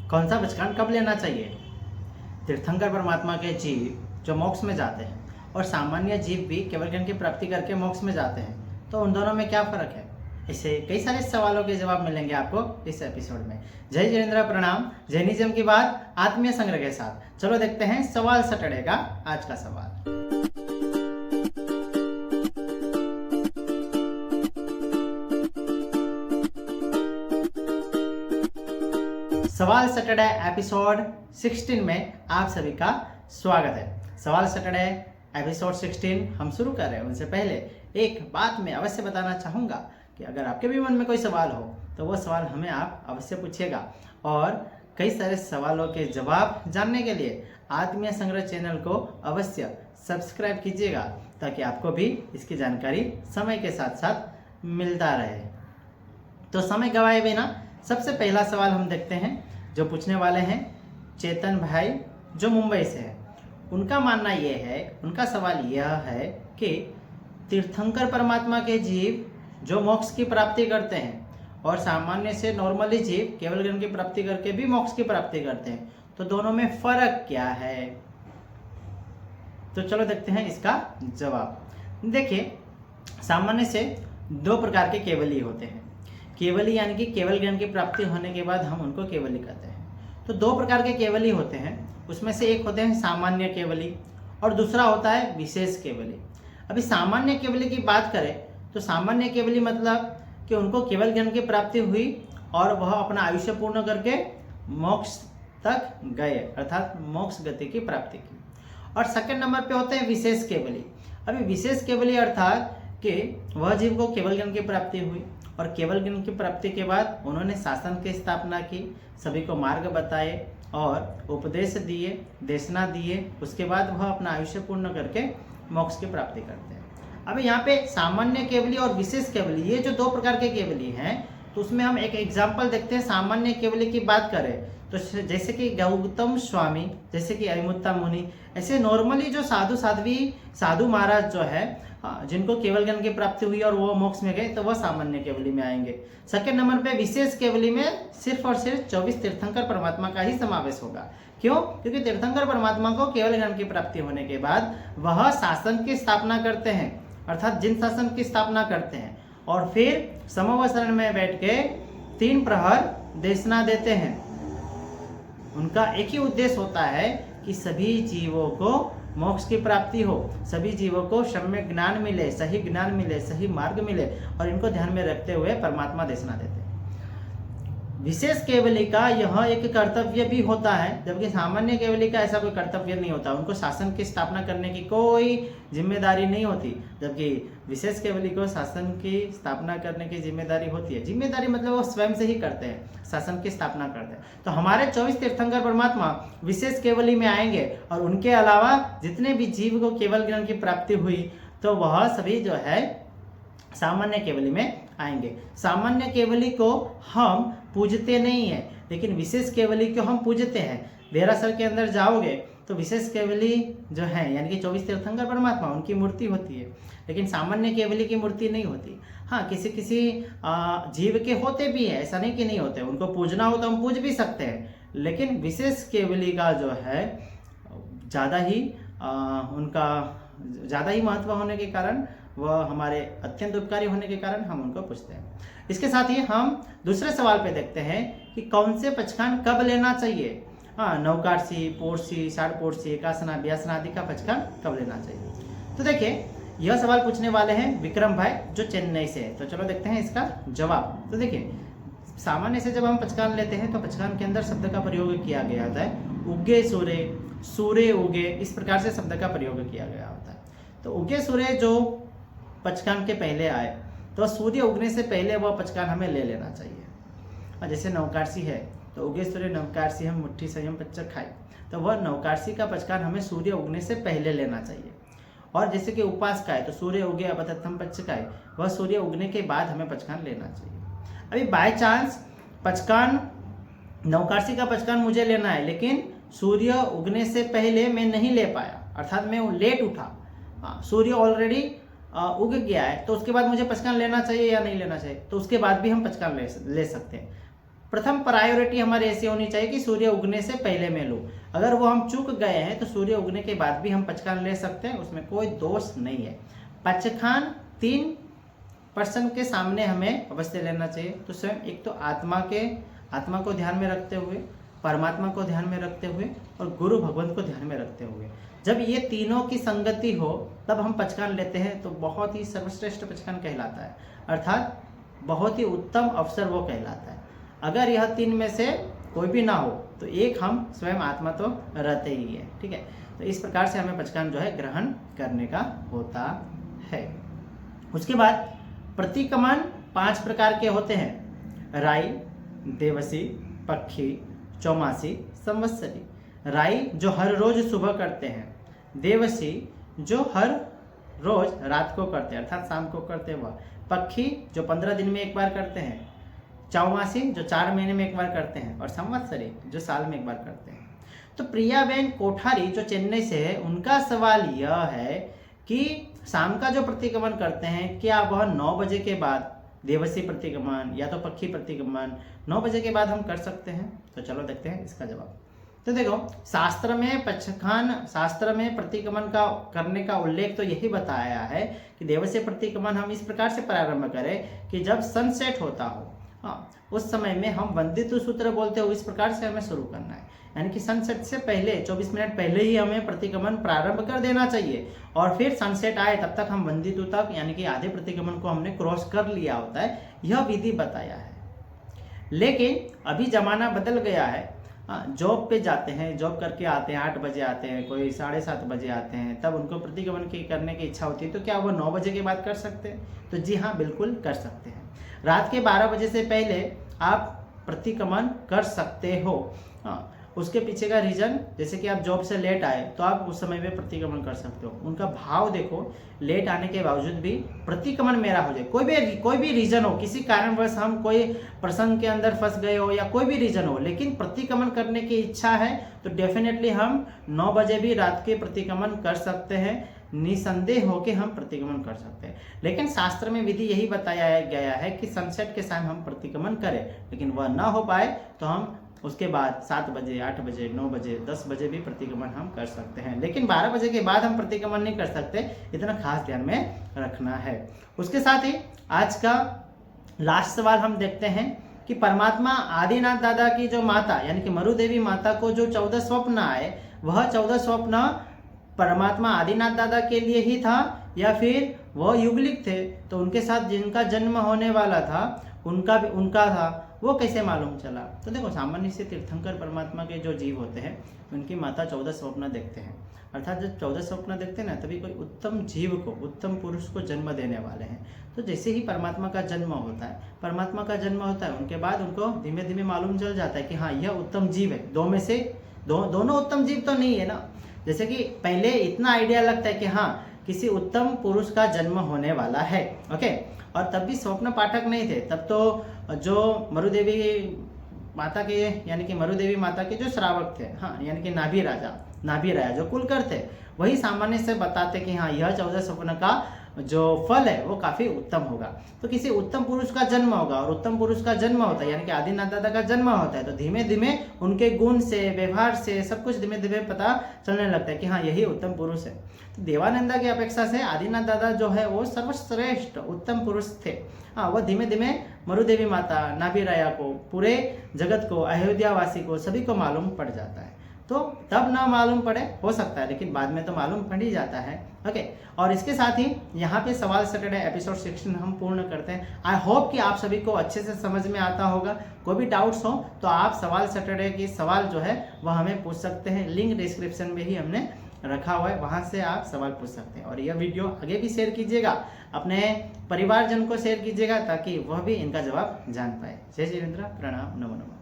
कौन सा पचकान कब लेना चाहिए? तीर्थंकर परमात्मा के जीव जो मोक्ष में जाते हैं और सामान्य जीव भी केवल ज्ञान की प्राप्ति करके मोक्ष में जाते हैं, तो उन दोनों में क्या फर्क है? ऐसे कई सारे सवालों के जवाब मिलेंगे आपको इस एपिसोड में। जय जिनेंद्र, प्रणाम। जैनिज्म की बात आत्मीय संग्रह के साथ। चलो देखते हैं सवाल सैटरडे का आज का सवाल। सवाल सैटरडे एपिसोड 16 में आप सभी का स्वागत है। सवाल सैटरडे एपिसोड 16 हम शुरू कर रहे हैं, उनसे पहले एक बात मैं अवश्य बताना चाहूँगा कि अगर आपके भी मन में कोई सवाल हो तो वो सवाल हमें आप अवश्य पूछिएगा। और कई सारे सवालों के जवाब जानने के लिए आत्मीय संग्रह चैनल को अवश्य सब्सक्राइब कीजिएगा, ताकि आपको भी इसकी जानकारी समय के साथ साथ मिलता रहे। तो समय गवाए बिना सबसे पहला सवाल हम देखते हैं, जो पूछने वाले हैं चेतन भाई, जो मुंबई से है। उनका मानना यह है, उनका सवाल यह है कि तीर्थंकर परमात्मा के जीव जो मोक्ष की प्राप्ति करते हैं और सामान्य से नॉर्मली जीव केवल ज्ञान की प्राप्ति करके भी मोक्ष की प्राप्ति करते हैं, तो दोनों में फर्क क्या है? तो चलो देखते हैं इसका जवाब। देखिए, सामान्य से दो प्रकार के केवली होते हैं। केवली यानी कि केवल ज्ञान की प्राप्ति होने के बाद हम उनको केवली कहते हैं। तो दो प्रकार के केवली होते हैं, उसमें से एक होते हैं सामान्य केवली और दूसरा होता है विशेष केवली। अभी सामान्य केवली की बात करें तो सामान्य केवली मतलब कि उनको केवल ज्ञान की प्राप्ति हुई और वह अपना आयुष्य पूर्ण करके मोक्ष तक गए, अर्थात मोक्ष गति की प्राप्ति की। और सेकंड नंबर पे होते हैं विशेष केवली। अभी विशेष केवली अर्थात कि वह जीव को केवल ज्ञान की प्राप्ति हुई और केवल ज्ञान की प्राप्ति के बाद उन्होंने शासन की स्थापना की, सभी को मार्ग बताए और उपदेश दिए, देशना दिए। उसके बाद वह अपना आयुष्य पूर्ण करके मोक्ष की प्राप्ति करते हैं। अब यहाँ पे सामान्य केवली और विशेष केवली, ये जो दो प्रकार के केवली हैं, तो उसमें हम एक एग्जाम्पल देखते हैं। सामान्य केवली की बात करें तो जैसे कि गौतम स्वामी, जैसे कि अरिमुत्ता मुनि, ऐसे नॉर्मली जो साधु महाराज जो है, जिनको केवल ज्ञान की प्राप्ति हुई और वो मोक्ष में गए, तो वह सामान्य केवली में आएंगे। सेकंड नंबर पे विशेष केवली में सिर्फ और सिर्फ 24 तीर्थंकर परमात्मा का ही समावेश होगा। क्यों? क्योंकि तीर्थंकर परमात्मा को केवल ज्ञान की प्राप्ति होने के बाद वह शासन की स्थापना करते हैं, अर्थात जिन शासन की स्थापना करते हैं, और फिर समवसरण में बैठ के 3 प्रहर देशना देते हैं। उनका एक ही उद्देश्य होता है कि सभी जीवों को मोक्ष की प्राप्ति हो, सभी जीवों को सम्यक ज्ञान मिले, सही ज्ञान मिले, सही मार्ग मिले, और इनको ध्यान में रखते हुए परमात्मा देशना देते हैं। विशेष केवली का यह एक कर्तव्य भी होता है, जबकि सामान्य केवली का ऐसा कोई कर्तव्य नहीं होता। उनको शासन की स्थापना करने की कोई जिम्मेदारी नहीं होती, जबकि विशेष केवली को शासन की स्थापना करने की जिम्मेदारी होती है। जिम्मेदारी मतलब वो स्वयं से ही करते हैं, शासन की स्थापना करते हैं। तो हमारे 24 तीर्थंकर परमात्मा विशेष केवली में आएंगे, और उनके अलावा जितने भी जीव को केवल ज्ञान की प्राप्ति हुई, तो वह सभी जो है सामान्य केवली में आएंगे। सामान्य केवली को हम पूजते नहीं है, लेकिन विशेष केवली को हम पूजते हैं। देहरासर के अंदर जाओगे तो विशेष केवली जो है, यानी कि 24 तीर्थंकर परमात्मा, उनकी मूर्ति होती है, लेकिन सामान्य केवली की मूर्ति नहीं होती। हाँ, किसी किसी जीव के होते भी है, ऐसा नहीं कि नहीं होते। उनको पूजना हो तो हम पूज भी सकते हैं, लेकिन विशेष केवली का जो है ज़्यादा ही महत्व होने के कारण, वह हमारे अत्यंत उपकारी होने के कारण हम उनको पूछते हैं। इसके साथ ही हम दूसरे सवाल पे देखते हैं कि कौन से पचकान कब लेना चाहिए। हाँ, नवकारसी, पोरसी, षाढ़पोरसी, एकासना, ब्यासना आदि का पचकान कब लेना चाहिए। तो देखिए, यह सवाल पूछने वाले हैं विक्रम भाई, जो चेन्नई से है। तो चलो देखते हैं इसका जवाब। तो देखिए, सामान्य से जब हम पचकान लेते हैं तो पचकान के अंदर शब्द का प्रयोग किया गया होता है उगे सूर्य, सूर्य उगे, इस प्रकार से शब्द का प्रयोग किया गया होता है। तो उगे सूर्य जो पचकान के पहले आए, तो सूर्य उगने से पहले वह पचकान हमें ले लेना चाहिए। और जैसे नवकारसी है तो उगे सूर्य नवकारसी हम मुट्ठी संयम पच्चर खाए, तो वह नवकारसी का पचकान हमें सूर्य उगने से पहले लेना चाहिए। और जैसे कि उपास का है तो सूर्य उगे अपतत्थम पच्च का है, वह सूर्य उगने के बाद हमें पचकान लेना चाहिए। अभी बाय चांस पचकान, नवकारसी का पचकान मुझे लेना है, लेकिन सूर्य उगने से पहले मैं नहीं ले पाया, अर्थात मैं लेट उठा, सूर्य ऑलरेडी उग गया है, तो उसके बाद मुझे पचकान लेना चाहिए या नहीं लेना चाहिए? तो उसके बाद भी हम पचकान ले सकते हैं। प्रथम प्रायोरिटी हमारी ऐसी होनी चाहिए कि सूर्य उगने से पहले मैं लूँ। अगर वो हम चूक गए हैं तो सूर्य उगने के बाद भी हम पचखान ले सकते हैं, उसमें कोई दोष नहीं है। पचखान 3 पर्सन के सामने हमें अवश्य लेना चाहिए। तो स्वयं एक तो आत्मा को ध्यान में रखते हुए, परमात्मा को ध्यान में रखते हुए और गुरु भगवंत को ध्यान में रखते हुए। जब ये तीनों की संगति हो तब हम पचखान लेते हैं तो बहुत ही सर्वश्रेष्ठ पचखान कहलाता है, अर्थात बहुत ही उत्तम अवसर वो कहलाता है। अगर यह 3 में से कोई भी ना हो तो एक हम स्वयं आत्मा तो रहते ही है, ठीक है। तो इस प्रकार से हमें पचखान जो है ग्रहण करने का होता है। उसके बाद प्रतिक्रमण 5 प्रकार के होते हैं: राई, देवसी, पक्षी, चौमासी, संवत्सरी। राई जो हर रोज सुबह करते हैं, देवसी जो हर रोज रात को करते हैं अर्थात शाम को करते हैं वह, पक्षी जो 15 दिन में एक बार करते हैं, चौमासी जो 4 महीने में एक बार करते हैं और संवत्सरी जो साल में एक बार करते हैं। तो प्रियाबेन कोठारी जो चेन्नई से है, उनका सवाल यह है कि शाम का जो प्रतिक्रमण करते हैं क्या वह 9 बजे के बाद देवसी प्रतिक्रमण या तो पक्षी प्रतिक्रमण 9 बजे के बाद हम कर सकते हैं? तो चलो देखते हैं इसका जवाब। तो देखो, शास्त्र में प्रतिक्रमण का करने का उल्लेख तो यही बताया है कि देवसी प्रतिक्रमण हम इस प्रकार से प्रारंभ करें कि जब सनसेट होता हो, हाँ, उस समय में हम वंदित सूत्र बोलते हो, इस प्रकार से हमें शुरू करना है। यानी कि सनसेट से पहले 24 मिनट पहले ही हमें प्रतिक्रमण प्रारंभ कर देना चाहिए और फिर सनसेट आए तब तक हम वंदित तक यानी कि आधे प्रतिक्रमण को हमने क्रॉस कर लिया होता है, यह विधि बताया है। लेकिन अभी जमाना बदल गया है, जॉब पे जाते हैं, जॉब करके आते हैं, 8 बजे आते हैं, कोई 7:30 बजे आते हैं, तब उनको प्रतिक्रमण करने की इच्छा होती है, तो क्या वो 9 बजे के बाद कर सकते हैं? तो जी हाँ, बिल्कुल कर सकते हैं। रात के 12 बजे से पहले आप प्रतिक्रमण कर सकते हो। हाँ, उसके पीछे का रीजन, जैसे कि आप जॉब से लेट आए तो आप उस समय में प्रतिक्रमण कर सकते हो। उनका भाव देखो, लेट आने के बावजूद भी प्रतिक्रमण मेरा हो जाए, कोई भी रीजन हो, किसी कारणवश हम कोई प्रसंग के अंदर फंस गए हो या कोई भी रीजन हो, लेकिन प्रतिक्रमण करने की इच्छा है तो डेफिनेटली हम 9 बजे भी रात के प्रतिक्रमण कर सकते हैं, निसंदेह होकर हम प्रतिक्रमण कर सकते हैं। लेकिन शास्त्र में विधि यही बताया गया है कि सनसेट के समय हम प्रतिक्रमण करें, लेकिन वह ना हो पाए तो हम उसके बाद 7 बजे, 8 बजे, 9 बजे, 10 बजे भी प्रतिक्रमण हम कर सकते हैं, लेकिन 12 बजे के बाद हम प्रतिक्रमण नहीं कर सकते, इतना खास ध्यान में रखना है। उसके साथ ही आज का लास्ट सवाल हम देखते हैं कि परमात्मा आदिनाथ दादा की जो माता यानी कि मरु देवी माता को जो 14 स्वप्न आए, वह 14 स्वप्न परमात्मा आदिनाथ दादा के लिए ही था या फिर वह युगलिक थे, तो उनके साथ जिनका जन्म होने वाला था उनका था, वो कैसे मालूम चला? तो देखो, सामान्य से तीर्थंकर परमात्मा के जो जीव होते हैं उनकी माता 14 स्वप्न देखते हैं, अर्थात जब 14 स्वप्न देखते हैं ना, तभी कोई उत्तम जीव को, उत्तम पुरुष को जन्म देने वाले हैं। तो जैसे ही परमात्मा का जन्म होता है, उनके बाद उनको धीमे धीमे मालूम चल जाता है कि हाँ, यह उत्तम जीव है। दो में से दोनों उत्तम जीव तो नहीं है ना। जैसे कि पहले इतना आइडिया लगता है कि हाँ, किसी उत्तम पुरुष का जन्म होने वाला है, ओके। और तब भी स्वप्न पाठक नहीं थे, तब तो जो मरुदेवी माता के यानी कि मरुदेवी माता के जो श्रावक थे, हाँ, यानी कि नाभि राजा जो कुलकर थे, वही सामान्य से बताते कि हाँ, यह 14 स्वप्न का जो फल है वो काफी उत्तम होगा। तो किसी उत्तम पुरुष का जन्म होगा, और उत्तम पुरुष का जन्म होता है यानी कि आदिनाथ दादा का जन्म होता है, तो धीमे धीमे उनके गुण से, व्यवहार से, सब कुछ धीमे धीमे पता चलने लगता है कि हाँ, यही उत्तम पुरुष है। तो देवानंदा की अपेक्षा से आदिनाथ दादा जो है वो सर्वश्रेष्ठ उत्तम पुरुष थे। हाँ, वह धीमे धीमे मरुदेवी माता, नाभि राया को, पूरे जगत को, अयोध्यावासी को, सभी को मालूम पड़ जाता है। तो तब ना मालूम पड़े हो सकता है, लेकिन बाद में तो मालूम पड़ ही जाता है, ओके। और इसके साथ ही यहाँ पे सवाल सैटरडे एपिसोड 16 हम पूर्ण करते हैं। आई होप कि आप सभी को अच्छे से समझ में आता होगा। कोई भी डाउट्स हो तो आप सवाल सैटरडे की सवाल जो है वह हमें पूछ सकते हैं, लिंक डिस्क्रिप्शन में ही हमने रखा हुआ है, वहाँ से आप सवाल पूछ सकते हैं। और यह वीडियो आगे भी शेयर कीजिएगा, अपने परिवारजन को शेयर कीजिएगा ताकि वह भी इनका जवाब जान पाए। जय जिनेंद्र, प्रणाम, नमो नमः।